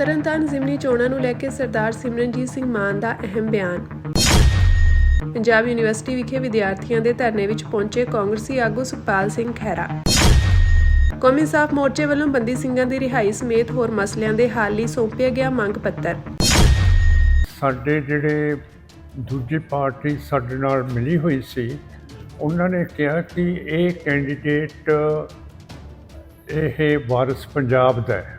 ਤਰਨਤਾਰਨ ਜ਼ਿਮਨੀ ਚੋਣਾਂ ਨੂੰ ਲੈ ਕੇ ਸਰਦਾਰ ਸਿਮਰਨਜੀਤ ਸਿੰਘ ਮਾਨ ਦਾ ਅਹਿਮ ਬਿਆਨ। ਪੰਜਾਬ ਯੂਨੀਵਰਸਿਟੀ ਵਿਖੇ ਵਿਦਿਆਰਥੀਆਂ ਦੇ ਧਰਨੇ ਵਿੱਚ ਪਹੁੰਚੇ ਕਾਂਗਰਸੀ ਆਗੂ ਸੁਖਪਾਲ ਸਿੰਘ ਖਹਿਰਾ। ਕੌਮੀ ਇਨਸਾਫ ਮੋਰਚੇ ਵੱਲੋਂ ਬੰਦੀ ਸਿੰਘਾਂ ਦੀ ਰਿਹਾਈ ਸਮੇਤ ਹੋਰ ਮਸਲਿਆਂ ਦੇ ਹੱਲ ਲਈ ਸੌਂਪਿਆ ਗਿਆ ਮੰਗ ਪੱਤਰ। ਸਾਡੇ ਜਿਹੜੇ ਦੂਜੀ ਪਾਰਟੀ ਸਾਡੇ ਨਾਲ ਮਿਲੀ ਹੋਈ ਸੀ, ਉਹਨਾਂ ਨੇ ਕਿਹਾ ਕਿ ਇਹ ਕੈਂਡੀਡੇਟ ਇਹ ਵਾਰਿਸ ਪੰਜਾਬ ਦਾ ਹੈ,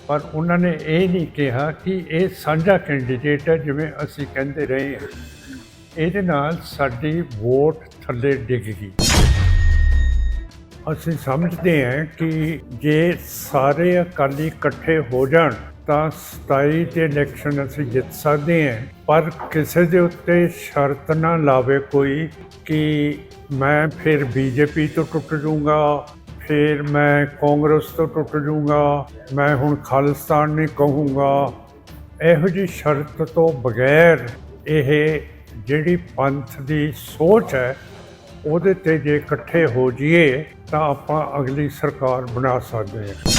ਪਰ ਉਹਨਾਂ ਨੇ ਇਹ ਨਹੀਂ ਕਿਹਾ ਕਿ ਇਹ ਸਾਂਝਾ ਕੈਂਡੀਡੇਟ ਹੈ ਜਿਵੇਂ ਅਸੀਂ ਕਹਿੰਦੇ ਰਹੇ ਹਾਂ। ਇਹਦੇ ਨਾਲ ਸਾਡੀ ਵੋਟ ਥੱਲੇ ਡਿੱਗ ਗਈ। ਅਸੀਂ ਸਮਝਦੇ ਹਾਂ ਕਿ ਜੇ ਸਾਰੇ ਅਕਾਲੀ ਇਕੱਠੇ ਹੋ ਜਾਣ ਤਾਂ 27 ਦੇ ਇਲੈਕਸ਼ਨ ਅਸੀਂ ਜਿੱਤ ਸਕਦੇ ਹਾਂ, ਪਰ ਕਿਸੇ ਦੇ ਉੱਤੇ ਸ਼ਰਤ ਨਾ ਲਾਵੇ ਕੋਈ ਕਿ ਮੈਂ ਫਿਰ ਬੀਜੇਪੀ ਤੋਂ ਟੁੱਟ ਜਾਊਂਗਾ, ਫਿਰ ਮੈਂ ਕਾਂਗਰਸ ਤੋਂ ਟੁੱਟ ਜਾਊਂਗਾ, ਮੈਂ ਹੁਣ ਖਾਲਿਸਤਾਨ ਨਹੀਂ ਕਹੂੰਗਾ। ਇਹੋ ਜਿਹੀ ਸ਼ਰਤ ਤੋਂ ਬਗੈਰ ਇਹ ਜਿਹੜੀ ਪੰਥ ਦੀ ਸੋਚ ਹੈ ਉਹਦੇ 'ਤੇ ਜੇ ਇਕੱਠੇ ਹੋ ਜਾਈਏ ਤਾਂ ਆਪਾਂ ਅਗਲੀ ਸਰਕਾਰ ਬਣਾ ਸਕਦੇ ਹਾਂ।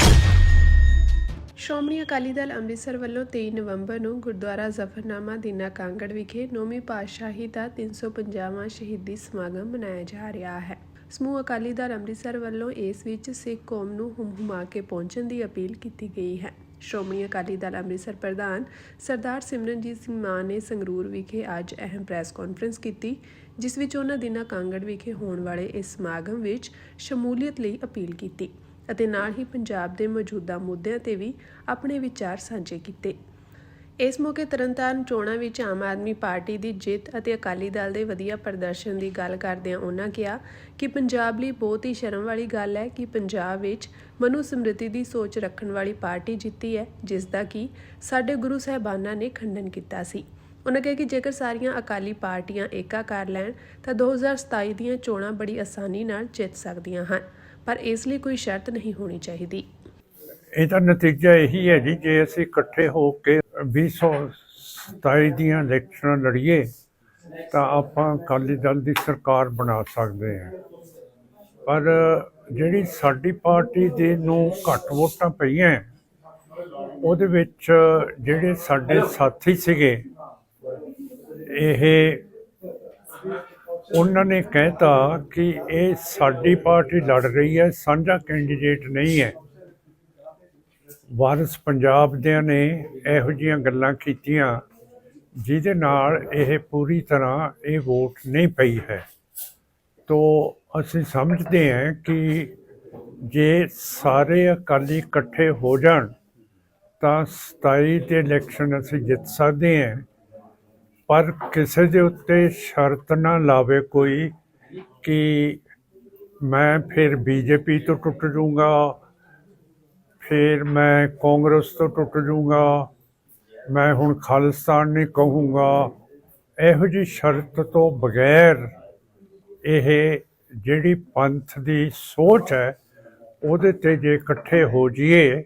ਸ਼੍ਰੋਮਣੀ ਅਕਾਲੀ ਦਲ ਅੰਮ੍ਰਿਤਸਰ ਵੱਲੋਂ 23 ਨਵੰਬਰ ਨੂੰ ਗੁਰਦੁਆਰਾ ਜ਼ਫਰਨਾਮਾ ਦੀਨਾ ਕਾਂਗੜ ਵਿਖੇ 9ਵੀਂ ਪਾਤਸ਼ਾਹੀ ਦਾ 350ਵਾਂ ਸ਼ਹੀਦੀ ਸਮਾਗਮ ਮਨਾਇਆ ਜਾ ਰਿਹਾ ਹੈ। ਸਮੂਹ ਅਕਾਲੀ ਦਲ ਅੰਮ੍ਰਿਤਸਰ ਵੱਲੋਂ ਇਸ ਵਿੱਚ ਸਿੱਖ ਕੌਮ ਨੂੰ ਹੁਮ-ਹੁਮਾ ਕੇ ਪਹੁੰਚਣ ਦੀ ਅਪੀਲ ਕੀਤੀ ਗਈ ਹੈ। ਸ਼੍ਰੋਮਣੀ ਅਕਾਲੀ ਦਲ ਅੰਮ੍ਰਿਤਸਰ ਪ੍ਰਧਾਨ ਸਰਦਾਰ ਸਿਮਰਨਜੀਤ ਸਿੰਘ ਮਾਨ ਨੇ ਸੰਗਰੂਰ ਵਿਖੇ ਅੱਜ ਅਹਿਮ ਪ੍ਰੈਸ ਕਾਨਫਰੰਸ ਕੀਤੀ, ਜਿਸ ਵਿੱਚ ਉਹਨਾਂ ਦੀਨਾ ਕਾਂਗੜ ਵਿਖੇ ਹੋਣ ਵਾਲੇ ਇਸ ਸਮਾਗਮ ਵਿੱਚ ਸ਼ਮੂਲੀਅਤ ਲਈ ਅਪੀਲ ਕੀਤੀ ਅਤੇ ਨਾਲ ਹੀ ਪੰਜਾਬ ਦੇ ਮੌਜੂਦਾ ਮੁੱਦਿਆਂ ਤੇ ਵੀ ਆਪਣੇ ਵਿਚਾਰ ਸਾਂਝੇ ਕੀਤੇ। ਇਸ ਮੌਕੇ ਤਰਨਤਾਰਨ ਚੋਣਾਂ ਵਿੱਚ ਆਮ ਆਦਮੀ ਪਾਰਟੀ ਦੀ ਜਿੱਤ ਅਤੇ ਅਕਾਲੀ ਦਲ ਦੇ ਵਧੀਆ ਪ੍ਰਦਰਸ਼ਨ ਦੀ ਗੱਲ ਕਰਦਿਆਂ ਉਹਨਾਂ ਕਿਹਾ ਕਿ ਪੰਜਾਬ ਲਈ ਬਹੁਤ ਹੀ ਸ਼ਰਮ ਵਾਲੀ ਗੱਲ ਹੈ ਕਿ ਪੰਜਾਬ ਵਿੱਚ ਮਨੂ ਸਮ੍ਰਿਤੀ ਦੀ ਸੋਚ ਰੱਖਣ ਵਾਲੀ ਪਾਰਟੀ ਜਿੱਤੀ ਹੈ, ਜਿਸ ਦਾ ਕਿ ਸਾਡੇ ਗੁਰੂ ਸਾਹਿਬਾਨਾਂ ਨੇ ਖੰਡਨ ਕੀਤਾ ਸੀ। ਉਹਨਾਂ ਕਿਹਾ ਕਿ ਜੇਕਰ ਸਾਰੀਆਂ ਅਕਾਲੀ ਪਾਰਟੀਆਂ ਏਕਾ ਕਰ ਲੈਣ ਤਾਂ 2027 ਦੀਆਂ ਚੋਣਾਂ ਬੜੀ ਆਸਾਨੀ ਨਾਲ ਜਿੱਤ ਸਕਦੀਆਂ ਹਨ, ਪਰ ਇਸ ਲਈ ਕੋਈ ਸ਼ਰਤ ਨਹੀਂ ਹੋਣੀ ਚਾਹੀਦੀ। ਇਹਦਾ ਨਤੀਜਾ ਇਹੀ ਹੈ ਜੀ, ਜੇ ਅਸੀਂ ਇਕੱਠੇ ਹੋ ਕੇ 2027 ਦੀਆਂ ਇਲੈਕਸ਼ਨਾਂ ਲੜੀਏ ਤਾਂ ਆਪਾਂ ਅਕਾਲੀ ਦਲ ਦੀ ਸਰਕਾਰ ਬਣਾ ਸਕਦੇ ਹਾਂ। ਪਰ ਜਿਹੜੀ ਸਾਡੀ ਪਾਰਟੀ ਦੇ ਨੂੰ ਘੱਟ ਵੋਟਾਂ ਪਈਆਂ, ਉਹਦੇ ਵਿੱਚ ਜਿਹੜੇ ਸਾਡੇ ਸਾਥੀ ਸੀਗੇ ਇਹ ਉਹਨਾਂ ਨੇ ਕਹਿਤਾ ਕਿ ਇਹ ਸਾਡੀ ਪਾਰਟੀ ਲੜ ਰਹੀ ਹੈ, ਸਾਂਝਾ ਕੈਂਡੀਡੇਟ ਨਹੀਂ ਹੈ। ਵਾਰਿਸ ਪੰਜਾਬ ਦਿਆਂ ਨੇ ਇਹੋ ਜਿਹੀਆਂ ਗੱਲਾਂ ਕੀਤੀਆਂ ਜਿਹਦੇ ਨਾਲ ਇਹ ਪੂਰੀ ਤਰ੍ਹਾਂ ਇਹ ਵੋਟ ਨਹੀਂ ਪਈ ਹੈ। ਤੋ ਅਸੀਂ ਸਮਝਦੇ ਹਾਂ ਕਿ ਜੇ ਸਾਰੇ ਅਕਾਲੀ ਇਕੱਠੇ ਹੋ ਜਾਣ ਤਾਂ 27 ਦੇ ਇਲੈਕਸ਼ਨ ਅਸੀਂ ਜਿੱਤ ਸਕਦੇ ਹਾਂ, ਪਰ ਕਿਸੇ ਦੇ ਉੱਤੇ ਸ਼ਰਤ ਨਾ ਲਾਵੇ ਕੋਈ ਕਿ ਮੈਂ ਫਿਰ ਬੀਜੇਪੀ ਤੋਂ ਟੁੱਟ ਜਾਊਂਗਾ, ਫਿਰ ਮੈਂ ਕਾਂਗਰਸ ਤੋਂ ਟੁੱਟ ਜਾਊਂਗਾ, ਮੈਂ ਹੁਣ ਖਾਲਿਸਤਾਨ ਨਹੀਂ ਕਹੂੰਗਾ। ਇਹੋ ਜਿਹੀ ਸ਼ਰਤ ਤੋਂ ਬਗੈਰ ਇਹ ਜਿਹੜੀ ਪੰਥ ਦੀ ਸੋਚ ਹੈ ਉਹਦੇ 'ਤੇ ਜੇ ਇਕੱਠੇ ਹੋ ਜਾਈਏ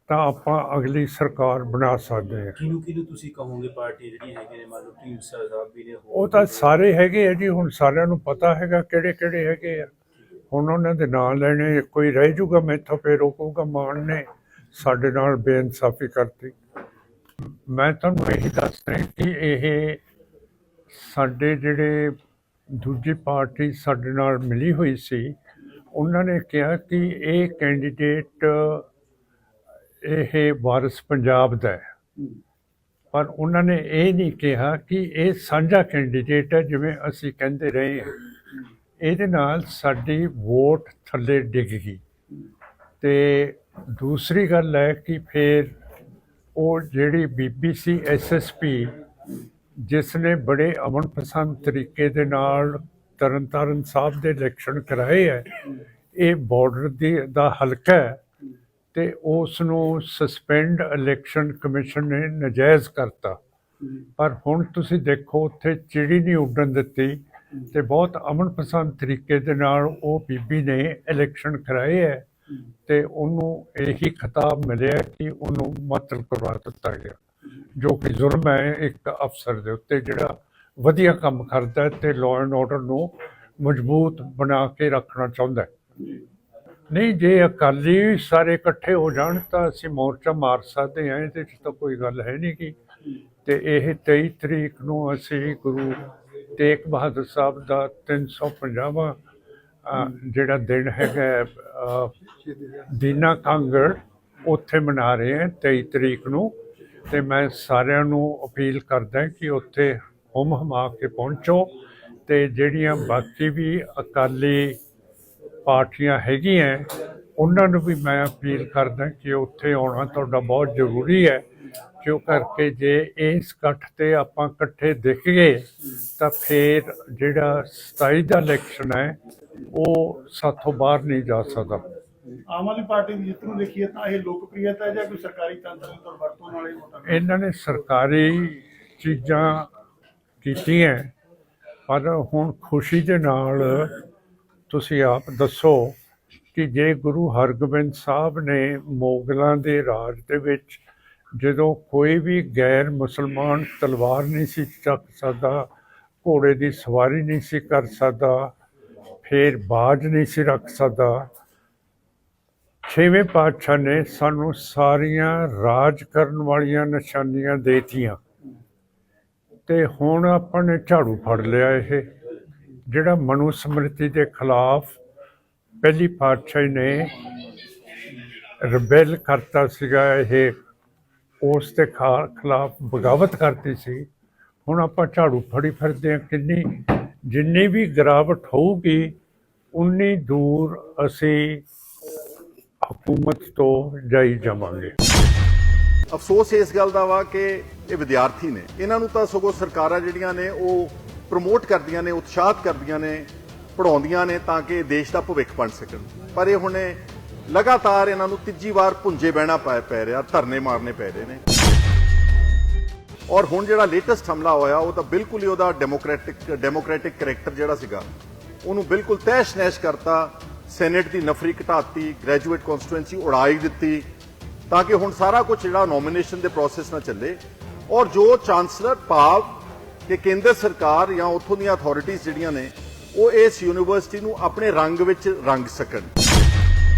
ਤਾਂ ਆਪਾਂ ਅਗਲੀ ਸਰਕਾਰ ਬਣਾ ਸਕਦੇ ਹਾਂ। ਕਿਹਨੂੰ ਤੁਸੀਂ ਕਹੋਗੇ ਪਾਰਟੀ ਜਿਹੜੀਆਂ ਹੈਗੀਆਂ ਨੇ, ਮੰਨ ਲਓ ਢੀਂਡਸਾ ਸਾਹਿਬ ਵੀ ਨੇ, ਉਹ ਤਾਂ ਸਾਰੇ ਹੈਗੇ ਆ ਜੀ, ਹੁਣ ਸਾਰਿਆਂ ਨੂੰ ਪਤਾ ਹੈਗਾ ਕਿਹੜੇ ਕਿਹੜੇ ਹੈਗੇ ਆ। ਹੁਣ ਉਹਨਾਂ ਦੇ ਨਾਂ ਲੈਣੇ, ਕੋਈ ਰਹਿ ਜੂਗਾ ਮੈਥੋਂ ਫਿਰ ਉਹ ਕਹੂਗਾ ਮਾਨ ਨੇ ਸਾਡੇ ਨਾਲ ਬੇਇਨਸਾਫੀ ਕਰਤੀ। ਮੈਂ ਤੁਹਾਨੂੰ ਇਹੀ ਦੱਸ ਰਿਹਾ ਕਿ ਇਹ ਸਾਡੇ ਜਿਹੜੇ ਦੂਜੀ ਪਾਰਟੀ ਸਾਡੇ ਨਾਲ ਮਿਲੀ ਹੋਈ ਸੀ, ਉਹਨਾਂ ਨੇ ਕਿਹਾ ਕਿ ਇਹ ਕੈਂਡੀਡੇਟ ਇਹ ਵਾਰਿਸ ਪੰਜਾਬ ਦਾ ਹੈ, ਪਰ ਉਹਨਾਂ ਨੇ ਇਹ ਨਹੀਂ ਕਿਹਾ ਕਿ ਇਹ ਸਾਂਝਾ ਕੈਂਡੀਡੇਟ ਹੈ ਜਿਵੇਂ ਅਸੀਂ ਕਹਿੰਦੇ ਰਹੇ ਹਾਂ। ਇਹਦੇ ਨਾਲ ਸਾਡੀ ਵੋਟ ਥੱਲੇ ਡਿੱਗ ਗਈ। ਤੇ ਦੂਸਰੀ ਗੱਲ ਹੈ ਕਿ ਫਿਰ ਉਹ ਜਿਹੜੀ BBC SSP ਜਿਸ ਨੇ ਬੜੇ ਅਮਨ ਪਸੰਦ ਤਰੀਕੇ ਦੇ ਨਾਲ ਤਰਨਤਾਰਨ ਸਾਹਿਬ ਦੇ ਇਲੈਕਸ਼ਨ ਕਰਾਏ ਹੈ, ਇਹ ਬਾਰਡਰ ਦਾ ਹਲਕਾ ਹੈ ਤੇ ਉਸ ਨੂੰ ਸਸਪੈਂਡ ਇਲੈਕਸ਼ਨ ਕਮਿਸ਼ਨ ਨੇ ਨਜਾਇਜ਼ ਕਰਤਾ। ਪਰ ਹੁਣ ਤੁਸੀਂ ਦੇਖੋ ਉੱਥੇ ਚਿੜੀ ਨਹੀਂ ਉੱਡਣ ਦਿੱਤੀ ਤੇ ਬਹੁਤ ਅਮਨ ਪਸੰਦ ਤਰੀਕੇ ਦੇ ਨਾਲ ਉਹ ਬੀਬੀ ਨੇ ਇਲੈਕਸ਼ਨ ਕਰਾਏ ਹੈ ਤੇ ਉਹਨੂੰ ਇਹੀ ਖਿਤਾਬ ਮਿਲਿਆ ਕਿ ਉਹਨੂੰ ਮੁਅੱਤਲ ਕਰਵਾ ਦਿੱਤਾ ਗਿਆ, ਜੋ ਕਿ ਜ਼ੁਲਮ ਹੈ ਇੱਕ ਅਫਸਰ ਦੇ ਉੱਤੇ ਜਿਹੜਾ ਵਧੀਆ ਕੰਮ ਕਰਦਾ ਤੇ ਲਾਅ ਐਂਡ ਆਰਡਰ ਨੂੰ ਮਜ਼ਬੂਤ ਬਣਾ ਕੇ ਰੱਖਣਾ ਚਾਹੁੰਦਾ ਹੈ। ਨਹੀਂ, ਜੇ ਅਕਾਲੀ ਸਾਰੇ ਇਕੱਠੇ ਹੋ ਜਾਣ ਤਾਂ ਅਸੀਂ ਮੋਰਚਾ ਮਾਰ ਸਕਦੇ ਹਾਂ, ਇਹਦੇ 'ਚ ਤਾਂ ਕੋਈ ਗੱਲ ਹੈ ਨਹੀਂ ਗੀ। ਤੇ ਇਹ 23 ਤਰੀਕ ਨੂੰ ਅਸੀਂ ਗੁਰੂ ਤੇਗ ਬਹਾਦਰ ਸਾਹਿਬ ਦਾ 350ਵਾਂ ਜਿਹੜਾ ਦਿਨ ਹੈਗਾ ਦੀਨਾ ਕਾਂਗੜ, ਉੱਥੇ ਮਨਾ ਰਹੇ ਹਾਂ 23 ਤਰੀਕ ਨੂੰ। ਤੇ ਮੈਂ ਸਾਰਿਆਂ ਨੂੰ ਅਪੀਲ ਕਰਦਾ ਕਿ ਉੱਥੇ ਹੁਮ ਹਮਾ ਕੇ ਪਹੁੰਚੋ। ਤੇ ਜਿਹੜੀਆਂ ਬਾਕੀ ਵੀ ਅਕਾਲੀ ਪਾਰਟੀਆਂ ਹੈਗੀਆਂ, ਉਹਨਾਂ ਨੂੰ ਵੀ ਮੈਂ ਅਪੀਲ ਕਰਦਾ ਕਿ ਉੱਥੇ ਆਉਣਾ ਤੁਹਾਡਾ ਬਹੁਤ ਜ਼ਰੂਰੀ ਹੈ, ਕਿਉਂ ਕਰਕੇ ਜੇ ਇਸ ਇਕੱਠ 'ਤੇ ਆਪਾਂ ਇਕੱਠੇ ਦਿਖ ਗਏ ਤਾਂ ਫਿਰ ਜਿਹੜਾ 27 ਦਾ ਇਲੈਕਸ਼ਨ ਹੈ ਉਹ ਸਾਥੋਂ ਬਾਹਰ ਨਹੀਂ ਜਾ ਸਕਦਾ। ਆਮ ਆਦਮੀ ਪਾਰਟੀ ਦੀ ਜਿੱਤ ਨੂੰ ਦੇਖੀਏ ਤਾਂ ਇਹ ਲੋਕਪ੍ਰਿਯਤਾ ਹੈ ਜਾਂ ਕੋਈ ਸਰਕਾਰੀ ਤੰਤਰ ਦੀ ਵਰਤੋਂ ਨਾਲ ਇਹ ਇਹਨਾਂ ਨੇ ਸਰਕਾਰੀ ਚੀਜ਼ਾਂ ਕੀਤੀਆਂ, ਪਰ ਹੁਣ ਖੁਸ਼ੀ ਦੇ ਨਾਲ ਤੁਸੀਂ ਆਪ ਦੱਸੋ ਕਿ ਜੇ ਗੁਰੂ ਹਰਗੋਬਿੰਦ ਸਾਹਿਬ ਨੇ ਮੁਗਲਾਂ ਦੇ ਰਾਜ ਦੇ ਵਿੱਚ ਜਦੋਂ ਕੋਈ ਵੀ ਗੈਰ ਮੁਸਲਮਾਨ ਤਲਵਾਰ ਨਹੀਂ ਸੀ ਚੱਕ ਸਕਦਾ, ਘੋੜੇ ਦੀ ਸਵਾਰੀ ਨਹੀਂ ਸੀ ਕਰ ਸਕਦਾ, ਫਿਰ ਬਾਜ ਨਹੀਂ ਸੀ ਰੱਖ ਸਕਦਾ, 6ਵੇਂ ਪਾਤਸ਼ਾਹ ਨੇ ਸਾਨੂੰ ਸਾਰੀਆਂ ਰਾਜ ਕਰਨ ਵਾਲੀਆਂ ਨਿਸ਼ਾਨੀਆਂ ਦੇਤੀਆਂ। ਤੇ ਹੁਣ ਆਪਾਂ ਨੇ ਝਾੜੂ ਫੜ ਲਿਆ। ਇਹ ਜਿਹੜਾ ਮਨੂ ਸਮ੍ਰਿਤੀ ਦੇ ਖਿਲਾਫ ਪਹਿਲੀ ਪਾਤਸ਼ਾਹੀ ਨੇ ਰਿਬੈਲ ਕਰਤਾ ਸੀਗਾ, ਇਹ ਉਸ ਦੇ ਖਿਲਾਫ ਬਗਾਵਤ ਕਰਤੀ ਸੀ। ਹੁਣ ਆਪਾਂ ਝਾੜੂ ਫੜੀ ਫਿਰਦੇ ਹਾਂ। ਜਿੰਨੀ ਵੀ ਗਿਰਾਵਟ ਹੋਊਗੀ ਉਨੀ ਦੂਰ ਅਸੀਂ ਹਕੂਮਤ ਤੋਂ ਜਾਈ ਜਾਵਾਂਗੇ। ਅਫਸੋਸ ਇਸ ਗੱਲ ਦਾ ਵਾ ਕਿ ਇਹ ਵਿਦਿਆਰਥੀ ਨੇ, ਇਹਨਾਂ ਨੂੰ ਤਾਂ ਸਗੋਂ ਸਰਕਾਰਾਂ ਜਿਹੜੀਆਂ ਨੇ ਉਹ ਪ੍ਰਮੋਟ ਕਰਦੀਆਂ ਨੇ, ਉਤਸ਼ਾਹਤ ਕਰਦੀਆਂ ਨੇ, ਪੜ੍ਹਾਉਂਦੀਆਂ ਨੇ ਤਾਂ ਕਿ ਦੇਸ਼ ਦਾ ਭਵਿੱਖ ਬਣ ਸਕਣ। ਪਰ ਇਹ ਹੁਣ ਲਗਾਤਾਰ ਇਹਨਾਂ ਨੂੰ ਤੀਜੀ ਵਾਰ ਭੁੰਜੇ ਬਹਿਣਾ ਪੈ ਰਿਹਾ, ਧਰਨੇ ਮਾਰਨੇ ਪੈ ਰਹੇ ਨੇ। ਔਰ ਹੁਣ ਜਿਹੜਾ ਲੇਟੈਸਟ ਹਮਲਾ ਹੋਇਆ ਉਹ ਤਾਂ ਬਿਲਕੁਲ ਹੀ ਉਹਦਾ ਡੈਮੋਕ੍ਰੈਟਿਕ ਕਰੈਕਟਰ ਜਿਹੜਾ ਸੀਗਾ ਉਹਨੂੰ ਬਿਲਕੁਲ ਤਹਿਸ਼ ਨਹਿਸ਼ ਕਰਤਾ। ਸੈਨੇਟ ਦੀ ਨਫਰੀ ਘਟਾਤੀ, ਗ੍ਰੈਜੂਏਟ ਕਨਸਟੀਟੂਐਂਸੀ ਉਡਾਈ ਦਿੱਤੀ ਤਾਂ ਕਿ ਹੁਣ ਸਾਰਾ ਕੁਝ ਜਿਹੜਾ ਨੋਮੀਨੇਸ਼ਨ ਦੇ ਪ੍ਰੋਸੈਸ ਨਾਲ ਚੱਲੇ। ਔਰ ਜੋ ਚਾਂਸਲਰ ਭਾਵ ਕਿ ਕੇਂਦਰ ਸਰਕਾਰ ਜਾਂ ਉੱਥੋਂ ਦੀਆਂ ਅਥਾਰਟੀਜ਼ ਜਿਹੜੀਆਂ ਨੇ ਉਹ ਇਸ ਯੂਨੀਵਰਸਿਟੀ ਨੂੰ ਆਪਣੇ ਰੰਗ ਵਿੱਚ ਰੰਗ ਸਕਣ।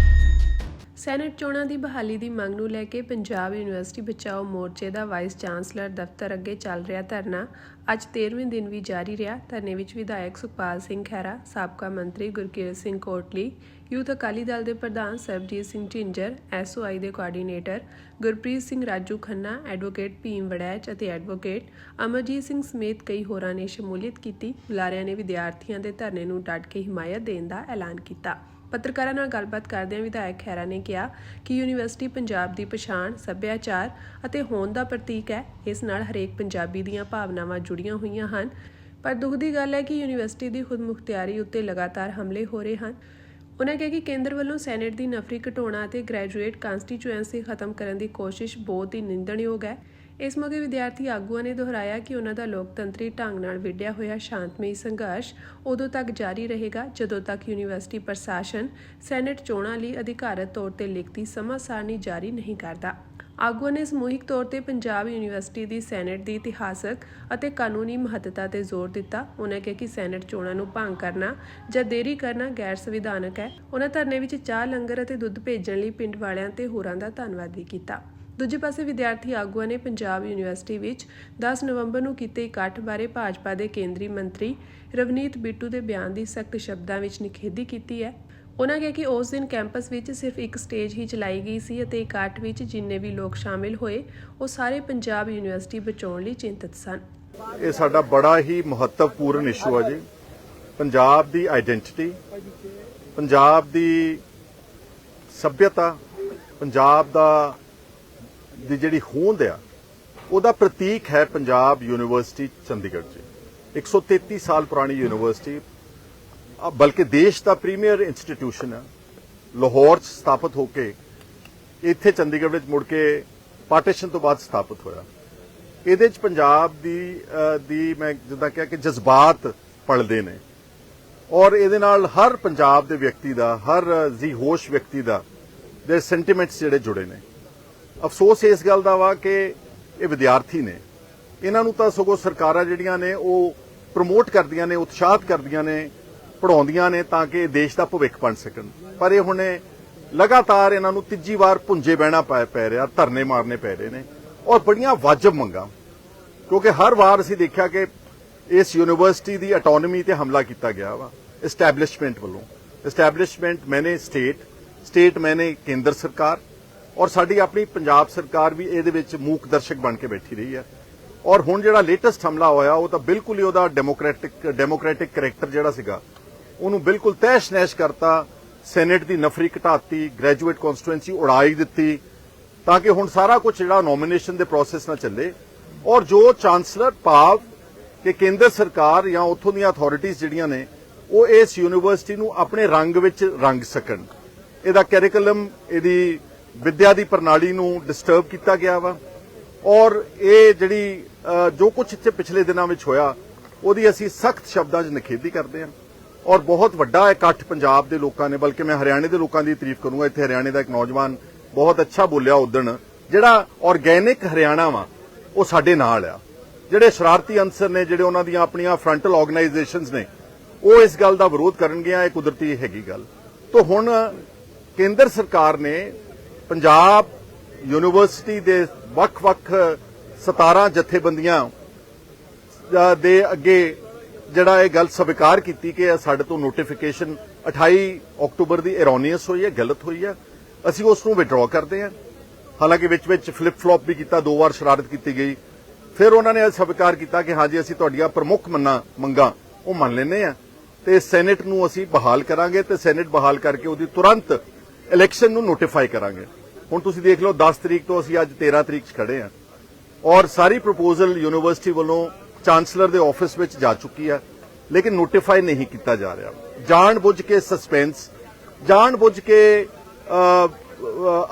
ਸੈਨੇਟ ਚੋਣਾਂ ਦੀ ਬਹਾਲੀ ਦੀ ਮੰਗ ਨੂੰ ਲੈ ਕੇ ਪੰਜਾਬ ਯੂਨੀਵਰਸਿਟੀ ਬਚਾਓ ਮੋਰਚੇ ਦਾ ਵਾਈਸ ਚਾਂਸਲਰ ਦਫ਼ਤਰ ਅੱਗੇ ਚੱਲ ਰਿਹਾ ਧਰਨਾ ਅੱਜ 13ਵੇਂ ਦਿਨ ਵੀ ਜਾਰੀ ਰਿਹਾ। ਧਰਨੇ ਵਿੱਚ ਵਿਧਾਇਕ ਸੁਖਪਾਲ ਸਿੰਘ ਖਹਿਰਾ, ਸਾਬਕਾ ਮੰਤਰੀ ਗੁਰਕੀਰਤ ਸਿੰਘ ਕੋਟਲੀ, ਯੂਥ ਅਕਾਲੀ ਦਲ ਦੇ ਪ੍ਰਧਾਨ ਸਰਬਜੀਤ ਸਿੰਘ ਝਿੰਜਰ, SOI ਦੇ ਕੋਆਰਡੀਨੇਟਰ ਗੁਰਪ੍ਰੀਤ ਸਿੰਘ ਰਾਜੂ ਖੰਨਾ, ਐਡਵੋਕੇਟ ਭੀਮ ਵੜੈਚ ਅਤੇ ਐਡਵੋਕੇਟ ਅਮਰਜੀਤ ਸਿੰਘ ਸਮੇਤ ਕਈ ਹੋਰਾਂ ਨੇ ਸ਼ਮੂਲੀਅਤ ਕੀਤੀ। ਬੁਲਾਰਿਆਂ ਨੇ ਵਿਦਿਆਰਥੀਆਂ ਦੇ ਧਰਨੇ ਨੂੰ ਡਟ ਕੇ ਹਿਮਾਇਤ ਦੇਣ ਦਾ ਐਲਾਨ ਕੀਤਾ। ਪੱਤਰਕਾਰਾਂ ਨਾਲ ਗੱਲਬਾਤ ਕਰਦਿਆਂ ਵਿਧਾਇਕ ਖਹਿਰਾ ਨੇ ਕਿਹਾ ਕਿ ਯੂਨੀਵਰਸਿਟੀ ਪੰਜਾਬ ਦੀ ਪਛਾਣ, ਸੱਭਿਆਚਾਰ ਅਤੇ ਹੋਂਦ ਦਾ ਪ੍ਰਤੀਕ ਹੈ। ਇਸ ਨਾਲ ਹਰੇਕ ਪੰਜਾਬੀ ਦੀਆਂ ਭਾਵਨਾਵਾਂ ਜੁੜੀਆਂ ਹੋਈਆਂ ਹਨ। ਪਰ ਦੁੱਖ ਦੀ ਗੱਲ ਹੈ ਕਿ ਯੂਨੀਵਰਸਿਟੀ ਦੀ ਖੁਦਮੁਖਤਿਆਰੀ ਉੱਤੇ ਲਗਾਤਾਰ ਹਮਲੇ ਹੋ ਰਹੇ ਹਨ। ਉਨ੍ਹਾਂ ਕਿਹਾ ਕਿ ਕੇਂਦਰ ਵੱਲੋਂ ਸੈਨੇਟ ਦੀ ਨਫਰੀ ਘਟਾਉਣਾ ਅਤੇ ਗ੍ਰੈਜੂਏਟ ਕਨਸਟੀਚੁਐਂਸੀ ਖਤਮ ਕਰਨ ਦੀ ਕੋਸ਼ਿਸ਼ ਬਹੁਤ ਹੀ ਨਿੰਦਣਯੋਗ ਹੈ। ਇਸ ਮੌਕੇ ਵਿਦਿਆਰਥੀ ਆਗੂਆਂ ਨੇ ਦੁਹਰਾਇਆ ਕਿ ਉਹਨਾਂ ਦਾ ਲੋਕਤੰਤਰੀ ਢੰਗ ਨਾਲ ਵਿੱਢਿਆ ਹੋਇਆ ਸ਼ਾਂਤਮਈ ਸੰਘਰਸ਼ ਉਦੋਂ ਤੱਕ ਜਾਰੀ ਰਹੇਗਾ ਜਦੋਂ ਤੱਕ ਯੂਨੀਵਰਸਿਟੀ ਪ੍ਰਸ਼ਾਸਨ ਸੈਨੇਟ ਚੋਣਾਂ ਲਈ ਅਧਿਕਾਰਤ ਤੌਰ ਤੇ ਲਿਖਤੀ ਸਮਾਂ ਸਾਰਣੀ ਜਾਰੀ ਨਹੀਂ ਕਰਦਾ। ਆਗੂਆਂ ਨੇ ਸਮੂਹਿਕ ਤੌਰ ਤੇ ਪੰਜਾਬ ਯੂਨੀਵਰਸਿਟੀ ਦੀ ਸੈਨੇਟ ਦੀ ਇਤਿਹਾਸਕ ਅਤੇ ਕਾਨੂੰਨੀ ਮਹੱਤਤਾ ਤੇ ਜ਼ੋਰ ਦਿੱਤਾ। ਉਨ੍ਹਾਂ ਕਿਹਾ ਕਿ ਸੈਨੇਟ ਚੋਣਾਂ ਨੂੰ ਭੰਗ ਕਰਨਾ ਜਾਂ ਦੇਰੀ ਕਰਨਾ ਗੈਰ ਸੰਵਿਧਾਨਕ ਹੈ। ਉਨ੍ਹਾਂ ਧਰਨੇ ਵਿੱਚ ਚਾਹ, ਲੰਗਰ ਅਤੇ ਦੁੱਧ ਭੇਜਣ ਲਈ ਪਿੰਡ ਵਾਲਿਆਂ ਤੇ ਹੋਰਾਂ ਦਾ ਧੰਨਵਾਦ ਵੀ ਕੀਤਾ। ਦੂਜੇ ਪਾਸੇ ਵਿਦਿਆਰਥੀ ਆਗੂਆਂ ਨੇ ਪੰਜਾਬ ਯੂਨੀਵਰਸਿਟੀ ਵਿੱਚ 10 ਨਵੰਬਰ ਨੂੰ ਕੀਤੇ ਇਕੱਠ ਬਾਰੇ ਭਾਜਪਾ ਦੇ ਕੇਂਦਰੀ ਮੰਤਰੀ ਰਵਨੀਤ ਬਿੱਟੂ ਦੇ ਬਿਆਨ ਦੀ ਸਖਤ ਸ਼ਬਦਾਂ ਵਿੱਚ ਨਿਖੇਧੀ ਕੀਤੀ ਹੈ। ਉਨ੍ਹਾਂ ਕਿਹਾ ਕਿ ਉਸ ਦਿਨ ਕੈਂਪਸ ਵਿੱਚ ਸਿਰਫ ਇੱਕ ਸਟੇਜ ਹੀ ਚਲਾਈ ਗਈ ਸੀ ਅਤੇ ਇਕੱਠ ਵਿੱਚ ਜਿੰਨੇ ਵੀ ਲੋਕ ਸ਼ਾਮਿਲ ਹੋਏ ਉਹ ਸਾਰੇ ਪੰਜਾਬ ਯੂਨੀਵਰਸਿਟੀ ਬਚਾਉਣ ਲਈ ਚਿੰਤਤ ਸਨ। ਇਹ ਸਾਡਾ ਬੜਾ ਹੀ ਮਹੱਤਵਪੂਰਨ ਇਸ਼ੂ ਹੈ ਜੀ। ਪੰਜਾਬ ਦੀ ਆਈਡੈਂਟੀਟੀ, ਪੰਜਾਬ ਦੀ ਸੱਭਿਅਤਾ, ਪੰਜਾਬ ਦੀ ਜਿਹੜੀ ਹੋਂਦ ਆ ਉਹਦਾ ਪ੍ਰਤੀਕ ਹੈ ਪੰਜਾਬ ਯੂਨੀਵਰਸਿਟੀ ਚੰਡੀਗੜ੍ਹ ਜੀ। 133 ਸਾਲ ਪੁਰਾਣੀ ਯੂਨੀਵਰਸਿਟੀ, ਬਲਕਿ ਦੇਸ਼ ਦਾ ਪ੍ਰੀਮੀਅਰ ਇੰਸਟੀਟਿਊਸ਼ਨ ਹੈ। ਲਾਹੌਰ 'ਚ ਸਥਾਪਿਤ ਹੋ ਕੇ ਇੱਥੇ ਚੰਡੀਗੜ੍ਹ ਵਿੱਚ ਮੁੜ ਕੇ ਪਾਰਟੀਸ਼ਨ ਤੋਂ ਬਾਅਦ ਸਥਾਪਿਤ ਹੋਇਆ। ਇਹਦੇ 'ਚ ਪੰਜਾਬ ਦੀ ਮੈਂ ਜਿੱਦਾਂ ਕਿਹਾ ਕਿ ਜਜ਼ਬਾਤ ਪਲਦੇ ਨੇ ਔਰ ਇਹਦੇ ਨਾਲ ਹਰ ਪੰਜਾਬ ਦੇ ਵਿਅਕਤੀ ਦਾ, ਹਰ ਜੀ ਹੋਸ਼ ਵਿਅਕਤੀ ਦਾ ਦੇ ਸੈਂਟੀਮੈਂਟਸ ਜਿਹੜੇ ਜੁੜੇ ਨੇ। ਅਫਸੋਸ ਇਸ ਗੱਲ ਦਾ ਵਾ ਕਿ ਇਹ ਵਿਦਿਆਰਥੀ ਨੇ, ਇਹਨਾਂ ਨੂੰ ਤਾਂ ਸਗੋਂ ਸਰਕਾਰਾਂ ਜਿਹੜੀਆਂ ਨੇ ਉਹ ਪ੍ਰਮੋਟ ਕਰਦੀਆਂ ਨੇ, ਉਤਸ਼ਾਹਤ ਕਰਦੀਆਂ ਨੇ, ਪੜ੍ਹਾਉਂਦੀਆਂ ਨੇ ਤਾਂ ਕਿ ਦੇਸ਼ ਦਾ ਭਵਿੱਖ ਬਣ ਸਕਣ। ਪਰ ਇਹ ਹੁਣ ਲਗਾਤਾਰ ਇਹਨਾਂ ਨੂੰ ਤੀਜੀ ਵਾਰ ਭੁੰਜੇ ਬਹਿਣਾ ਪੈ ਰਿਹਾ, ਧਰਨੇ ਮਾਰਨੇ ਪੈ ਰਹੇ ਨੇ ਔਰ ਬੜੀਆਂ ਵਾਜਬ ਮੰਗਾਂ, ਕਿਉਂਕਿ ਹਰ ਵਾਰ ਅਸੀਂ ਦੇਖਿਆ ਕਿ ਇਸ ਯੂਨੀਵਰਸਿਟੀ ਦੀ ਆਟੋਨਮੀ ਤੇ ਹਮਲਾ ਕੀਤਾ ਗਿਆ ਵਾ ਐਸਟੈਬਲਿਸ਼ਮੈਂਟ ਵੱਲੋਂ। ਐਸਟੈਬਲਿਸ਼ਮੈਂਟ ਮੈਨੇ ਸਟੇਟ ਮੈਨੇ ਕੇਂਦਰ ਸਰਕਾਰ ਔਰ ਸਾਡੀ ਆਪਣੀ ਪੰਜਾਬ ਸਰਕਾਰ ਵੀ ਇਹਦੇ ਵਿੱਚ ਮੂਕ ਦਰਸ਼ਕ ਬਣ ਕੇ ਬੈਠੀ ਰਹੀ ਹੈ। ਔਰ ਹੁਣ ਜਿਹੜਾ ਲੇਟੈਸਟ ਹਮਲਾ ਹੋਇਆ ਉਹ ਤਾਂ ਬਿਲਕੁਲ ਹੀ ਉਹਦਾ ਡੈਮੋਕ੍ਰੈਟਿਕ ਕਰੈਕਟਰ ਜਿਹੜਾ ਸੀਗਾ ਉਹਨੂੰ ਬਿਲਕੁਲ ਤਹਿਸ਼-ਨਹਿਸ਼ ਕਰਤਾ। ਸੈਨੇਟ ਦੀ ਨਫਰੀ ਘਟਾਤੀ, ਗ੍ਰੈਜੂਏਟ ਕਨਸਟੀਟੂਐਂਸੀ ਉਡਾਈ ਦਿੱਤੀ ਤਾਂ ਕਿ ਹੁਣ ਸਾਰਾ ਕੁਝ ਜਿਹੜਾ ਨੋਮੀਨੇਸ਼ਨ ਦੇ ਪ੍ਰੋਸੈਸ ਨਾਲ ਚੱਲੇ ਔਰ ਜੋ ਚਾਂਸਲਰ ਭਾਵ ਕਿ ਕੇਂਦਰ ਸਰਕਾਰ ਜਾਂ ਉੱਥੋਂ ਦੀਆਂ ਅਥਾਰਟੀਆਂ ਜਿਹੜੀਆਂ ਨੇ ਉਹ ਇਸ ਯੂਨੀਵਰਸਿਟੀ ਨੂੰ ਆਪਣੇ ਰੰਗ ਵਿੱਚ ਰੰਗ ਸਕਣ। ਇਹਦਾ ਕੈਰੀਕੁਲਮ, ਇਹਦੀ ਵਿਦਿਆ ਦੀ ਪ੍ਰਣਾਲੀ ਨੂੰ ਡਿਸਟਰਬ ਕੀਤਾ ਗਿਆ ਵਾ ਔਰ ਇਹ ਜਿਹੜੀ ਜੋ ਕੁਝ ਇੱਥੇ ਪਿਛਲੇ ਦਿਨਾਂ ਵਿੱਚ ਹੋਇਆ ਉਹਦੀ ਅਸੀਂ ਸਖਤ ਸ਼ਬਦਾਂ 'ਚ ਨਿਖੇਧੀ ਕਰਦੇ ਹਾਂ ਔਰ ਬਹੁਤ ਵੱਡਾ ਇਕੱਠ ਪੰਜਾਬ ਦੇ ਲੋਕਾਂ ਨੇ, ਬਲਕਿ ਮੈਂ ਹਰਿਆਣੇ ਦੇ ਲੋਕਾਂ ਦੀ ਤਾਰੀਫ ਕਰੂੰਗਾ। ਇੱਥੇ ਹਰਿਆਣੇ ਦਾ ਇੱਕ ਨੌਜਵਾਨ ਬਹੁਤ ਅੱਛਾ ਬੋਲਿਆ ਉਦਣ, ਜਿਹੜਾ ਆਰਗੈਨਿਕ ਹਰਿਆਣਾ ਵਾ ਉਹ ਸਾਡੇ ਨਾਲ ਆ। ਜਿਹੜੇ ਸ਼ਰਾਰਤੀ ਅੰਸਰ ਨੇ, ਜਿਹੜੇ ਉਹਨਾਂ ਦੀਆਂ ਆਪਣੀਆਂ ਫਰੰਟਲ ਆਰਗੇਨਾਈਜੇਸ਼ਨਸ ਨੇ, ਉਹ ਇਸ ਗੱਲ ਦਾ ਵਿਰੋਧ ਕਰਨਗੇ। ਇਹ ਕੁਦਰਤੀ ਹੈਗੀ ਗੱਲ। ਤਾਂ ਹੁਣ ਕੇਂਦਰ ਸਰਕਾਰ ਨੇ ਪੰਜਾਬ ਯੂਨੀਵਰਸਿਟੀ ਦੇ ਵੱਖ-ਵੱਖ 17 ਜਥੇਬੰਦੀਆਂ ਦੇ ਅੱਗੇ ਜਿਹੜਾ ਇਹ ਗੱਲ ਸਵੀਕਾਰ ਕੀਤੀ ਕਿ ਸਾਡੇ ਤੋਂ ਨੋਟੀਫਿਕੇਸ਼ਨ 28 ਅਕਤੂਬਰ ਦੀ ਐਰੋਨੀਅਸ ਹੋਈ ਹੈ, ਗਲਤ ਹੋਈ ਹੈ, ਅਸੀਂ ਉਸ ਨੂੰ ਵਿਡਰਾਅ ਕਰਦੇ ਹਾਂ। ਹਾਲਾਂਕਿ ਵਿੱਚ ਫਲਿਪ ਫਲॉप ਵੀ ਕੀਤਾ, 2 ਵਾਰ ਸ਼ਰਾਰਤ ਕੀਤੀ ਗਈ। ਫਿਰ ਉਹਨਾਂ ਨੇ ਸਵੀਕਾਰ ਕੀਤਾ ਕਿ ਹਾਂਜੀ ਅਸੀਂ ਤੁਹਾਡੀਆਂ ਪ੍ਰਮੁੱਖ ਮੰਗਾਂ ਉਹ ਮੰਨ ਲੈਂਦੇ ਆ ਤੇ ਸੈਨੇਟ ਨੂੰ ਅਸੀਂ ਬਹਾਲ ਕਰਾਂਗੇ ਤੇ ਸੈਨੇਟ ਬਹਾਲ ਕਰਕੇ ਉਹਦੀ ਤੁਰੰਤ ਇਲੈਕਸ਼ਨ ਨੂੰ ਨੋਟੀਫਾਈ ਕਰਾਂਗੇ। ਹੁਣ ਤੁਸੀਂ ਦੇਖ ਲਓ 10 ਤਰੀਕ ਤੋਂ ਅਸੀਂ ਅੱਜ 13 ਤਰੀਕ 'ਚ ਖੜੇ ਆ ਔਰ ਸਾਰੀ ਪ੍ਰਪੋਜ਼ਲ ਯੂਨੀਵਰਸਿਟੀ ਵੱਲੋਂ ਚਾਂਸਲਰ ਦੇ ਆਫਿਸ ਵਿੱਚ ਜਾ ਚੁੱਕੀ ਹੈ, ਲੇਕਿਨ ਨੋਟੀਫਾਈ ਨਹੀਂ ਕੀਤਾ ਜਾ ਰਿਹਾ। ਜਾਣ-ਬੁੱਝ ਕੇ ਸਸਪੈਂਸ, ਜਾਣ-ਬੁੱਝ ਕੇ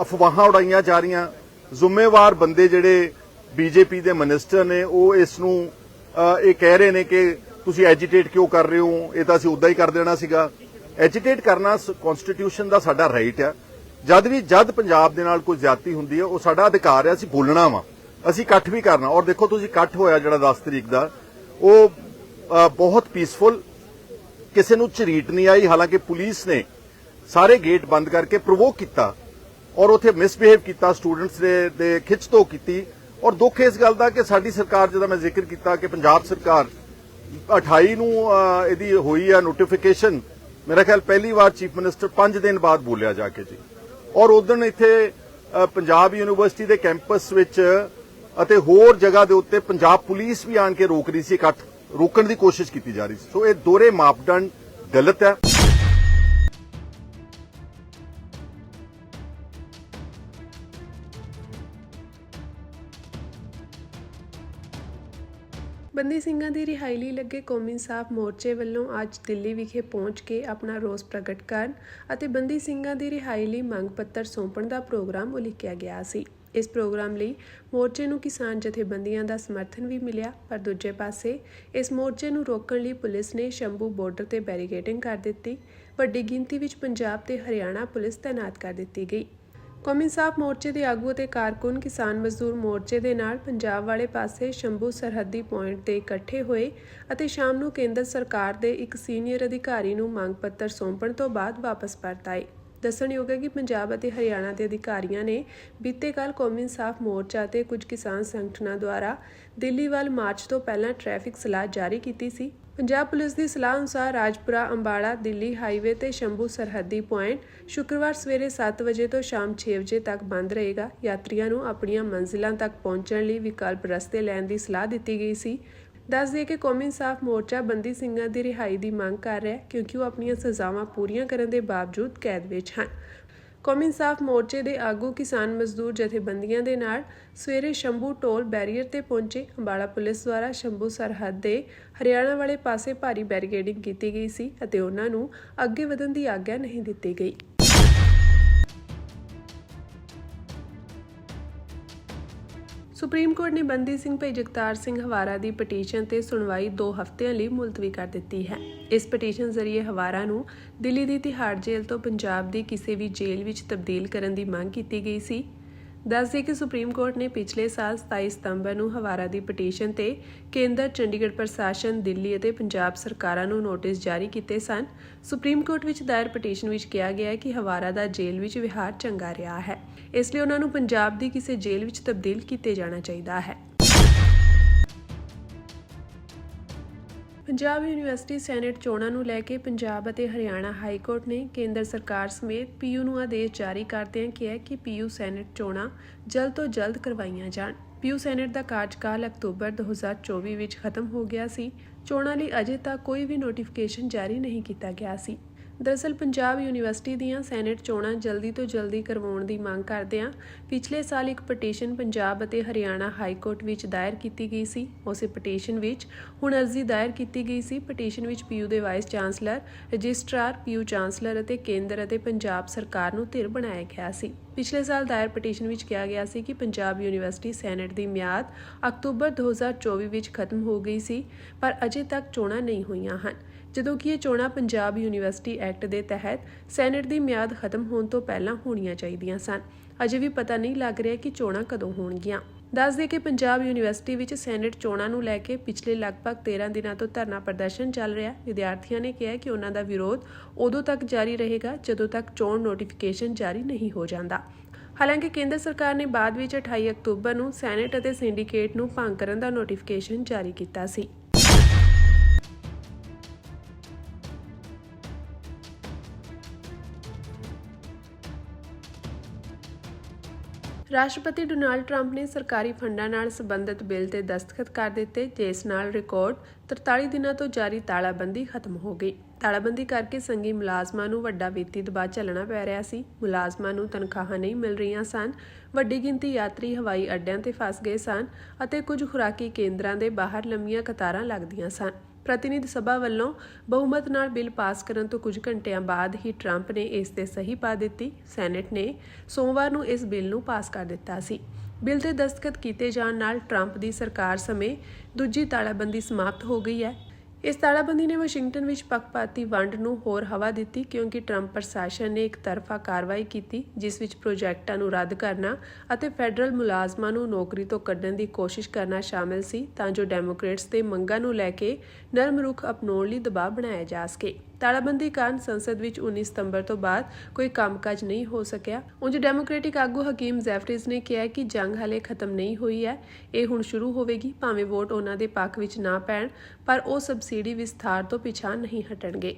ਅਫਵਾਹਾਂ ਉਡਾਈਆਂ ਜਾ ਰਹੀਆਂ। ਜ਼ਿੰਮੇਵਾਰ ਬੰਦੇ ਜਿਹੜੇ ਬੀਜੇਪੀ ਦੇ ਮਿਨਿਸਟਰ ਨੇ ਉਹ ਇਸ ਨੂੰ ਇਹ ਕਹਿ ਰਹੇ ਨੇ ਕਿ ਤੁਸੀਂ ਐਜੀਟੇਟ ਕਿਉਂ ਕਰ ਰਹੇ ਹੋ, ਇਹ ਤਾਂ ਅਸੀਂ ਉਦਾਂ ਹੀ ਕਰ ਦੇਣਾ ਸੀਗਾ। ਐਜੀਟੇਟ ਕਰਨਾ ਕਨਸਟੀਟਿਊਸ਼ਨ ਦਾ ਸਾਡਾ ਰਾਈਟ ਹੈ। ਜਦ ਪੰਜਾਬ ਦੇ ਨਾਲ ਕੋਈ ਜ਼ਿਆਦਤੀ ਹੁੰਦੀ ਹੈ ਉਹ ਸਾਡਾ ਅਧਿਕਾਰ ਹੈ, ਅਸੀਂ ਬੋਲਣਾ ਵਾ, ਅਸੀਂ ਇਕੱਠ ਵੀ ਕਰਨਾ। ਔਰ ਦੇਖੋ ਤੁਸੀਂ ਇਕੱਠ ਹੋਇਆ ਜਿਹੜਾ 10 ਤਰੀਕ ਦਾ ਉਹ ਬਹੁਤ ਪੀਸਫੁਲ, ਕਿਸੇ ਨੂੰ ਝਰੀਟ ਨਹੀਂ ਆਈ। ਹਾਲਾਂਕਿ ਪੁਲਿਸ ਨੇ ਸਾਰੇ ਗੇਟ ਬੰਦ ਕਰਕੇ ਪ੍ਰੋਵੋਕ ਕੀਤਾ ਔਰ ਉੱਥੇ ਮਿਸਬਿਹੇਵ ਕੀਤਾ, ਸਟੂਡੈਂਟਸ ਦੇ ਖਿੱਚਤੋਂ ਕੀਤੀ। ਔਰ ਦੁੱਖ ਇਸ ਗੱਲ ਦਾ ਕਿ ਸਾਡੀ ਸਰਕਾਰ, ਜਿਹਦਾ ਮੈਂ ਜ਼ਿਕਰ ਕੀਤਾ ਕਿ ਪੰਜਾਬ ਸਰਕਾਰ 28 ਨੂੰ ਇਹਦੀ ਹੋਈ ਆ ਨੋਟੀਫਿਕੇਸ਼ਨ, ਮੇਰਾ ਖਿਆਲ ਪਹਿਲੀ ਵਾਰ ਚੀਫ ਮਿਨਿਸਟਰ 5 ਦਿਨ ਬਾਅਦ ਬੋਲਿਆ ਜਾ ਕੇ ਜੀ। ਔਰ ਉਦੋਂ ਇੱਥੇ ਪੰਜਾਬ ਯੂਨੀਵਰਸਿਟੀ ਦੇ ਕੈਂਪਸ ਵਿੱਚ ਅਤੇ ਹੋਰ ਜਗ੍ਹਾ ਦੇ ਉੱਤੇ ਪੰਜਾਬ ਪੁਲਿਸ ਵੀ ਆਣ ਕੇ ਰੋਕ ਰਹੀ ਸੀ, ਇਕੱਠ ਰੋਕਣ ਦੀ ਕੋਸ਼ਿਸ਼ ਕੀਤੀ ਜਾ ਰਹੀ ਸੀ। ਸੋ ਇਹ ਦੋਹਰੇ ਮਾਪਦੰਡ ਗਲਤ ਹੈ। ਬੰਦੀ ਸਿੰਘਾਂ ਦੀ ਰਿਹਾਈ ਲਈ ਲੱਗੇ ਕੌਮੀ ਇਨਸਾਫ ਮੋਰਚੇ ਵੱਲੋਂ ਅੱਜ ਦਿੱਲੀ ਵਿਖੇ ਪਹੁੰਚ ਕੇ ਆਪਣਾ ਰੋਸ ਪ੍ਰਗਟ ਕਰਨ ਅਤੇ ਬੰਦੀ ਸਿੰਘਾਂ ਦੀ ਰਿਹਾਈ ਲਈ ਮੰਗ ਪੱਤਰ ਸੌਂਪਣ ਦਾ ਪ੍ਰੋਗਰਾਮ ਉਲੀਕਿਆ ਗਿਆ ਸੀ। ਇਸ ਪ੍ਰੋਗਰਾਮ ਲਈ ਮੋਰਚੇ ਨੂੰ ਕਿਸਾਨ ਜਥੇਬੰਦੀਆਂ ਦਾ ਸਮਰਥਨ ਵੀ ਮਿਲਿਆ, ਪਰ ਦੂਜੇ ਪਾਸੇ ਇਸ ਮੋਰਚੇ ਨੂੰ ਰੋਕਣ ਲਈ ਪੁਲਿਸ ਨੇ ਸ਼ੰਭੂ ਬਾਰਡਰ ਤੇ ਬੈਰੀਕੇਡਿੰਗ ਕਰ ਦਿੱਤੀ। ਵੱਡੀ ਗਿਣਤੀ ਵਿੱਚ ਪੰਜਾਬ ਤੇ ਹਰਿਆਣਾ ਪੁਲਿਸ ਤਾਇਨਾਤ ਕਰ ਦਿੱਤੀ ਗਈ। ਕੌਮੀ ਇਨਸਾਫ ਮੋਰਚੇ ਦੇ ਆਗੂ ਅਤੇ ਕਾਰਕੁਨ ਕਿਸਾਨ ਮਜ਼ਦੂਰ ਮੋਰਚੇ ਦੇ ਨਾਲ ਪੰਜਾਬ ਵਾਲੇ ਪਾਸੇ ਸ਼ੰਭੂ ਸਰਹੱਦੀ ਪੁਆਇੰਟ ਤੇ ਇਕੱਠੇ ਹੋਏ ਅਤੇ ਸ਼ਾਮ ਨੂੰ ਕੇਂਦਰ ਸਰਕਾਰ ਦੇ ਇੱਕ ਸੀਨੀਅਰ ਅਧਿਕਾਰੀ ਨੂੰ ਮੰਗ ਪੱਤਰ ਸੌਂਪਣ ਤੋਂ ਬਾਅਦ ਵਾਪਸ ਪਰਤ ਆਏ। ਦੱਸਣਯੋਗ ਹੈ ਕਿ ਪੰਜਾਬ ਅਤੇ ਹਰਿਆਣਾ ਦੇ ਅਧਿਕਾਰੀਆਂ ਨੇ ਬੀਤੇ ਕੱਲ੍ਹ ਕੌਮੀ ਇਨਸਾਫ ਮੋਰਚਾ ਅਤੇ ਕੁਝ ਕਿਸਾਨ ਸੰਗਠਨਾਂ ਦੁਆਰਾ ਦਿੱਲੀ ਵੱਲ ਮਾਰਚ ਤੋਂ ਪਹਿਲਾਂ ਟ੍ਰੈਫਿਕ ਸਲਾਹ ਜਾਰੀ ਕੀਤੀ ਸੀ। ਪੰਜਾਬ ਪੁਲਿਸ ਦੀ ਸਲਾਹ ਅਨੁਸਾਰ ਰਾਜਪੁਰਾ ਅੰਬਾਲਾ ਦਿੱਲੀ ਹਾਈਵੇ ਤੇ ਸ਼ੰਭੂ ਸਰਹੱਦੀ ਪੁਆਇੰਟ ਸ਼ੁੱਕਰਵਾਰ ਸਵੇਰੇ 7 ਵਜੇ ਤੋਂ ਸ਼ਾਮ 6 ਵਜੇ ਤੱਕ ਬੰਦ ਰਹੇਗਾ। ਯਾਤਰੀਆਂ ਨੂੰ ਆਪਣੀਆਂ ਮੰਜ਼ਿਲਾਂ ਤੱਕ ਪਹੁੰਚਣ ਲਈ ਵਿਕਲਪ ਰਸਤੇ ਲੈਣ ਦੀ ਸਲਾਹ ਦਿੱਤੀ ਗਈ ਸੀ। ਦੱਸ ਦਈਏ ਕਿ ਕੌਮੀ ਇਨਸਾਫ ਮੋਰਚਾ ਬੰਦੀ ਸਿੰਘਾਂ ਦੀ ਰਿਹਾਈ ਦੀ ਮੰਗ ਕਰ ਰਿਹਾ ਹੈ ਕਿਉਂਕਿ ਉਹ ਆਪਣੀਆਂ ਸਜ਼ਾਵਾਂ ਪੂਰੀਆਂ ਕਰਨ ਦੇ ਬਾਵਜੂਦ ਕੈਦ ਵਿੱਚ ਹਨ। ਕੌਮੀ ਇਨਸਾਫ ਮੋਰਚੇ ਦੇ ਆਗੂ ਕਿਸਾਨ ਮਜ਼ਦੂਰ ਜਥੇਬੰਦੀਆਂ ਦੇ ਨਾਲ ਸਵੇਰੇ ਸ਼ੰਭੂ ਟੋਲ ਬੈਰੀਅਰ ਤੇ ਪਹੁੰਚੇ। ਅੰਬਾਲਾ ਪੁਲਿਸ ਦੁਆਰਾ ਸ਼ੰਭੂ ਸਰਹੱਦ ਦੇ ਹਰਿਆਣਾ ਵਾਲੇ ਪਾਸੇ ਭਾਰੀ ਬੈਰੀਕੇਡਿੰਗ ਕੀਤੀ ਗਈ ਸੀ ਅਤੇ ਉਹਨਾਂ ਨੂੰ ਅੱਗੇ ਵਧਣ ਦੀ ਆਗਿਆ ਨਹੀਂ ਦਿੱਤੀ ਗਈ। ਸੁਪਰੀਮ ਕੋਰਟ ਨੇ ਬੰਦੀ ਸਿੰਘ ਭਾਈ ਜਗਤਾਰ ਸਿੰਘ ਹਵਾਰਾ ਦੀ ਪਟੀਸ਼ਨ ਤੇ ਸੁਣਵਾਈ 2 ਹਫ਼ਤਿਆਂ ਲਈ ਮੁਲਤਵੀ ਕਰ ਦਿੱਤੀ ਹੈ। ਇਸ ਪਟੀਸ਼ਨ ਜ਼ਰੀਏ ਹਵਾਰਾ ਨੂੰ ਦਿੱਲੀ ਦੀ ਤਿਹਾੜ ਜੇਲ੍ਹ ਤੋਂ ਪੰਜਾਬ ਦੀ ਕਿਸੇ ਵੀ ਜੇਲ੍ਹ ਵਿੱਚ ਤਬਦੀਲ ਕਰਨ ਦੀ ਮੰਗ ਕੀਤੀ ਗਈ ਸੀ। ਦੱਸਦੇ ਕਿ ਸੁਪਰੀਮ ਕੋਰਟ ਨੇ ਪਿਛਲੇ ਸਾਲ 27 ਸਤੰਬਰ ਨੂੰ ਹਵਾਰਾ ਦੀ ਪਟੀਸ਼ਨ ਤੇ ਕੇਂਦਰ, ਚੰਡੀਗੜ੍ਹ ਪ੍ਰਸ਼ਾਸਨ, ਦਿੱਲੀ ਅਤੇ ਪੰਜਾਬ ਸਰਕਾਰਾਂ ਨੂੰ ਨੋਟਿਸ ਜਾਰੀ ਕੀਤੇ ਸਨ। ਸੁਪਰੀਮ ਕੋਰਟ ਵਿੱਚ ਦਾਇਰ ਪਟੀਸ਼ਨ ਵਿੱਚ ਕਿਹਾ ਗਿਆ ਹੈ ਕਿ ਹਵਾਰਾ ਦਾ ਜੇਲ੍ਹ ਵਿੱਚ ਵਿਹਾਰ ਚੰਗਾ ਰਿਹਾ ਹੈ, ਇਸ ਲਈ ਉਹਨਾਂ ਨੂੰ ਪੰਜਾਬ ਦੀ ਕਿਸੇ ਜੇਲ੍ਹ ਵਿੱਚ ਤਬਦੀਲ ਕੀਤੇ ਜਾਣਾ ਚਾਹੀਦਾ ਹੈ। ਪੰਜਾਬ ਯੂਨੀਵਰਸਿਟੀ ਸੈਨੇਟ ਚੋਣਾਂ ਨੂੰ ਲੈ ਕੇ ਪੰਜਾਬ ਅਤੇ ਹਰਿਆਣਾ ਹਾਈ ਕੋਰਟ ਨੇ ਕੇਂਦਰ ਸਰਕਾਰ ਸਮੇਤ ਪੀਯੂ ਨੂੰ ਆਦੇਸ਼ ਜਾਰੀ ਕਰਦਿਆਂ ਕਿਹਾ ਕਿ ਪੀਯੂ ਸੈਨੇਟ ਚੋਣਾਂ ਜਲਦ ਤੋਂ ਜਲਦ ਕਰਵਾਈਆਂ ਜਾਣ। ਪੀਯੂ ਸੈਨੇਟ ਦਾ ਕਾਰਜਕਾਲ ਅਕਤੂਬਰ 2024 ਵਿੱਚ ਖਤਮ ਹੋ ਗਿਆ ਸੀ। ਚੋਣਾਂ ਲਈ ਅਜੇ ਤੱਕ ਕੋਈ ਵੀ ਨੋਟੀਫਿਕੇਸ਼ਨ ਜਾਰੀ ਨਹੀਂ ਕੀਤਾ ਗਿਆ ਸੀ। ਦਰਅਸਲ ਪੰਜਾਬ ਯੂਨੀਵਰਸਿਟੀ ਦੀਆਂ ਸੈਨੇਟ ਚੋਣਾਂ ਜਲਦੀ ਤੋਂ ਜਲਦੀ ਕਰਵਾਉਣ ਦੀ ਮੰਗ ਕਰਦਿਆਂ ਪਿਛਲੇ ਸਾਲ ਇੱਕ ਪਟੀਸ਼ਨ ਪੰਜਾਬ ਅਤੇ ਹਰਿਆਣਾ ਹਾਈ ਕੋਰਟ ਵਿੱਚ ਦਾਇਰ ਕੀਤੀ ਗਈ ਸੀ। ਉਸੇ ਪਟੀਸ਼ਨ ਵਿੱਚ ਹੁਣ ਅਰਜ਼ੀ ਦਾਇਰ ਕੀਤੀ ਗਈ ਸੀ। ਪਟੀਸ਼ਨ ਵਿੱਚ ਪੀਯੂ ਦੇ vice chancellor, registrar, PU chancellor ਅਤੇ ਕੇਂਦਰ ਅਤੇ ਪੰਜਾਬ ਸਰਕਾਰ ਨੂੰ ਧਿਰ ਬਣਾਇਆ ਗਿਆ ਸੀ। ਪਿਛਲੇ ਸਾਲ ਦਾਇਰ ਪਟੀਸ਼ਨ ਵਿੱਚ ਕਿਹਾ ਗਿਆ ਸੀ ਕਿ ਪੰਜਾਬ ਯੂਨੀਵਰਸਿਟੀ ਸੈਨੇਟ ਦੀ ਮਿਆਦ ਅਕਤੂਬਰ 2024 ਵਿੱਚ ਖਤਮ ਹੋ ਗਈ ਸੀ, ਪਰ ਅਜੇ ਤੱਕ ਚੋਣਾਂ ਨਹੀਂ ਹੋਈਆਂ ਹਨ, ਜਦੋਂ ਕਿ ਇਹ ਚੋਣਾਂ ਪੰਜਾਬ ਯੂਨੀਵਰਸਿਟੀ ਐਕਟ ਦੇ ਤਹਿਤ ਸੈਨੇਟ ਦੀ ਮਿਆਦ ਖਤਮ ਹੋਣ ਤੋਂ ਪਹਿਲਾਂ ਹੋਣੀਆਂ ਚਾਹੀਦੀਆਂ ਸਨ। ਅਜੇ ਵੀ ਪਤਾ ਨਹੀਂ ਲੱਗ ਰਿਹਾ ਕਿ ਚੋਣਾਂ ਕਦੋਂ ਹੋਣਗੀਆਂ। ਦੱਸਦੇ ਕਿ ਪੰਜਾਬ ਯੂਨੀਵਰਸਿਟੀ ਵਿੱਚ ਸੈਨੇਟ ਚੋਣਾਂ ਨੂੰ ਲੈ ਕੇ ਪਿਛਲੇ ਲਗਭਗ 13 ਦਿਨਾਂ ਤੋਂ ਧਰਨਾ ਪ੍ਰਦਰਸ਼ਨ ਚੱਲ ਰਿਹਾ। ਵਿਦਿਆਰਥੀਆਂ ਨੇ ਕਿਹਾ ਕਿ ਉਹਨਾਂ ਦਾ ਵਿਰੋਧ ਉਦੋਂ ਤੱਕ ਜਾਰੀ ਰਹੇਗਾ ਜਦੋਂ ਤੱਕ ਚੋਣ ਨੋਟੀਫਿਕੇਸ਼ਨ ਜਾਰੀ ਨਹੀਂ ਹੋ ਜਾਂਦਾ। ਹਾਲਾਂਕਿ ਕੇਂਦਰ ਸਰਕਾਰ ਨੇ ਬਾਅਦ ਵਿੱਚ 28 ਅਕਤੂਬਰ ਨੂੰ ਸੈਨੇਟ ਅਤੇ ਸਿੰਡੀਕੇਟ ਨੂੰ ਭੰਗ ਕਰਨ ਦਾ ਨੋਟੀਫਿਕੇਸ਼ਨ ਜਾਰੀ ਕੀਤਾ ਸੀ। ਰਾਸ਼ਟਰਪਤੀ ਡੋਨਾਲਡ ਟਰੰਪ ਨੇ ਸਰਕਾਰੀ ਫੰਡਾਂ ਨਾਲ ਸੰਬੰਧਿਤ ਬਿੱਲ ਤੇ ਦਸਤਖਤ ਕਰ ਦਿੱਤੇ, ਜਿਸ ਨਾਲ ਰਿਕਾਰਡ 43 ਦਿਨਾਂ ਤੋਂ ਜਾਰੀ ਤਾਲਾਬੰਦੀ ਖਤਮ ਹੋ ਗਈ। ਤਾਲਾਬੰਦੀ ਕਰਕੇ ਸੰਘੀ ਮੁਲਾਜ਼ਮਾਂ ਨੂੰ ਵੱਡਾ ਵਿੱਤੀ ਦਬਾਅ ਝੱਲਣਾ ਪੈ ਰਿਹਾ ਸੀ। ਮੁਲਾਜ਼ਮਾਂ ਨੂੰ ਤਨਖਾਹਾਂ ਨਹੀਂ ਮਿਲ ਰਹੀਆਂ ਸਨ। ਵੱਡੀ ਗਿਣਤੀ ਯਾਤਰੀ ਹਵਾਈ ਅੱਡਿਆਂ ਤੇ ਫਸ ਗਏ ਸਨ ਅਤੇ ਕੁਝ ਖੁਰਾਕੀ ਕੇਂਦਰਾਂ ਦੇ ਬਾਹਰ ਲੰਮੀਆਂ ਕਤਾਰਾਂ ਲੱਗਦੀਆਂ ਸਨ। ਪ੍ਰਤੀਨਿਧ ਸਭਾ ਵੱਲੋਂ ਬਹੁਮਤ ਨਾਲ ਬਿੱਲ ਪਾਸ ਕਰਨ ਤੋਂ ਕੁਝ ਘੰਟਿਆਂ ਬਾਅਦ ਹੀ ਟਰੰਪ ਨੇ ਇਸ ਤੇ ਸਹੀ ਪਾ ਦਿੱਤੀ। ਸੈਨੇਟ ਨੇ ਸੋਮਵਾਰ ਨੂੰ ਇਸ ਬਿੱਲ ਨੂੰ ਪਾਸ ਕਰ ਦਿੱਤਾ ਸੀ। ਬਿੱਲ ਤੇ ਦਸਤਖਤ ਕੀਤੇ ਜਾਣ ਨਾਲ ਟਰੰਪ ਦੀ ਸਰਕਾਰ ਸਮੇਤ ਦੂਜੀ ਤਾਲਾਬੰਦੀ ਸਮਾਪਤ ਹੋ ਗਈ ਹੈ। ਇਸ ਤਾਲਾਬੰਦੀ ਨੇ ਵਾਸ਼ਿੰਗਟਨ ਵਿੱਚ ਪੱਖਪਾਤੀ ਵੰਡ ਨੂੰ ਹੋਰ ਹਵਾ ਦਿੱਤੀ, ਕਿਉਂਕਿ ਟਰੰਪ ਪ੍ਰਸ਼ਾਸਨ ਨੇ ਇੱਕ ਤਰਫਾ ਕਾਰਵਾਈ ਕੀਤੀ, ਜਿਸ ਵਿੱਚ ਪ੍ਰੋਜੈਕਟਾਂ ਨੂੰ ਰੱਦ ਕਰਨਾ ਅਤੇ ਫੈਡਰਲ ਮੁਲਾਜ਼ਮਾਂ ਨੂੰ ਨੌਕਰੀ ਤੋਂ ਕੱਢਣ ਦੀ ਕੋਸ਼ਿਸ਼ ਕਰਨਾ ਸ਼ਾਮਲ ਸੀ, ਤਾਂ ਜੋ ਡੈਮੋਕ੍ਰੇਟਸ ਦੇ ਮੰਗਾਂ ਨੂੰ ਲੈ ਕੇ ਨਰਮ ਰੁਖ ਅਪਣਾਉਣ ਲਈ ਦਬਾਅ ਬਣਾਇਆ ਜਾ ਸਕੇ। ਤਾਲਾਬੰਦੀ ਕਾਰਨ ਸੰਸਦ ਵਿੱਚ 19 ਸਤੰਬਰ ਤੋਂ ਬਾਅਦ ਕੋਈ ਕੰਮਕਾਜ ਨਹੀਂ ਹੋ ਸਕਿਆ। ਉਂਝ ਡੈਮੋਕ੍ਰੈਟਿਕ ਆਗੂ ਹਕੀਮ ਜ਼ੈਫਰੀਜ਼ ਨੇ ਕਿਹਾ ਕਿ ਜੰਗ ਹਾਲੇ ਖਤਮ ਨਹੀਂ ਹੋਈ ਹੈ, ਇਹ ਹੁਣ ਸ਼ੁਰੂ ਹੋਵੇਗੀ। ਭਾਵੇਂ ਵੋਟ ਉਹਨਾਂ ਦੇ ਪੱਖ ਵਿੱਚ ਨਾ ਪੈਣ, ਪਰ ਉਹ ਸਬਸਿਡੀ ਵਿਸਥਾਰ ਤੋਂ ਪਿਛਾਂਹ ਨਹੀਂ ਹਟਣਗੇ।